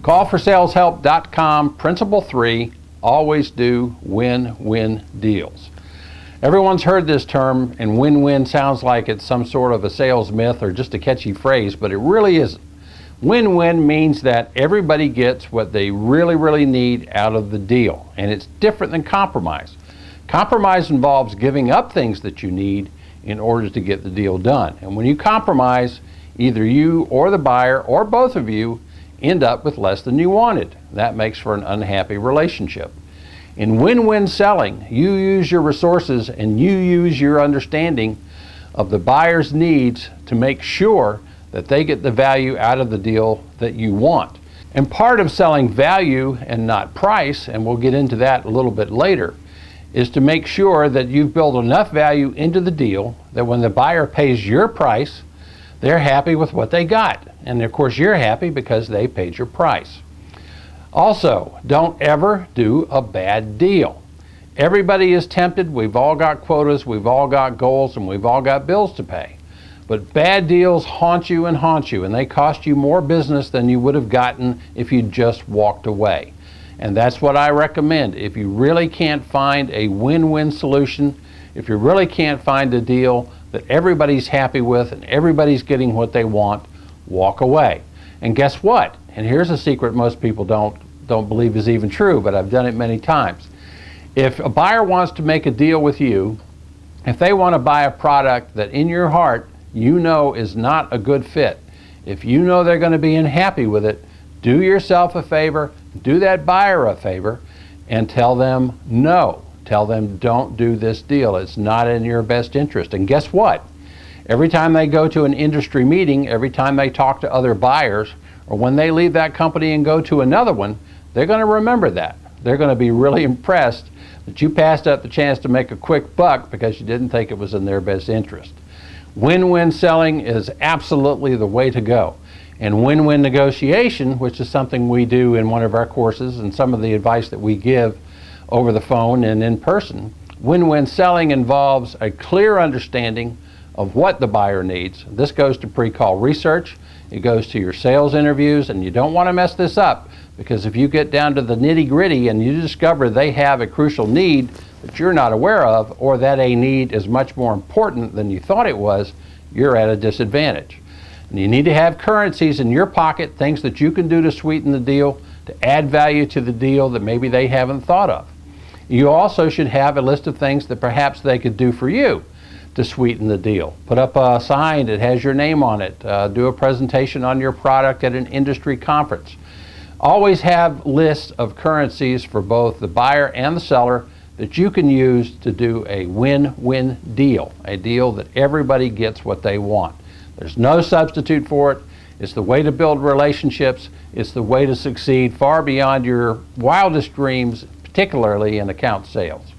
Callforsaleshelp.com, Principle 3, always do win-win deals. Everyone's heard this term, and win-win sounds like it's some sort of a sales myth or just a catchy phrase, but it really isn't. Win-win means that everybody gets what they really need out of the deal, and it's different than compromise. Compromise involves giving up things that you need in order to get the deal done. And when you compromise, either you or the buyer or both of you end up with less than you wanted. That makes for an unhappy relationship. In win-win selling, you use your resources and you use your understanding of the buyer's needs to make sure that they get the value out of the deal that you want. And part of selling value and not price, and we'll get into that a little bit later, is to make sure that you've built enough value into the deal that when the buyer pays your price, they're happy with what they got. And of course you're happy because they paid your price. Also, don't ever do a bad deal. Everybody is tempted. We've all got quotas, we've all got goals, and we've all got bills to pay. But bad deals haunt you, and they cost you more business than you would have gotten if you just walked away. And that's what I recommend. If you really can't find a win-win solution, if you really can't find a deal that everybody's happy with and everybody's getting what they want, walk away. And guess what? And here's a secret most people don't believe is even true, but I've done it many times. If a buyer wants to make a deal with you, if they want to buy a product that in your heart you know is not a good fit, if you know they're going to be unhappy with it, do yourself a favor, do that buyer a favor, and tell them no. Tell them don't do this deal. It's not in your best interest. And guess what? Every time they go to an industry meeting, every time they talk to other buyers, or when they leave that company and go to another one, they're going to remember that. They're going to be really impressed that you passed up the chance to make a quick buck because you didn't think it was in their best interest. Win-win selling is absolutely the way to go. And win-win negotiation, which is something we do in one of our courses and some of the advice that we give over the phone and in person, win-win selling involves a clear understanding of what the buyer needs. This goes to pre-call research, it goes to your sales interviews, and you don't want to mess this up, because if you get down to the nitty-gritty and you discover they have a crucial need that you're not aware of, or that a need is much more important than you thought it was, you're at a disadvantage. And you need to have currencies in your pocket, things that you can do to sweeten the deal, to add value to the deal that maybe they haven't thought of. You also should have a list of things that perhaps they could do for you to sweeten the deal. Put up a sign that has your name on it. Do a presentation on your product at an industry conference. Always have lists of currencies for both the buyer and the seller that you can use to do a win-win deal, a deal that everybody gets what they want. There's no substitute for it. It's the way to build relationships. It's the way to succeed far beyond your wildest dreams, particularly in account sales.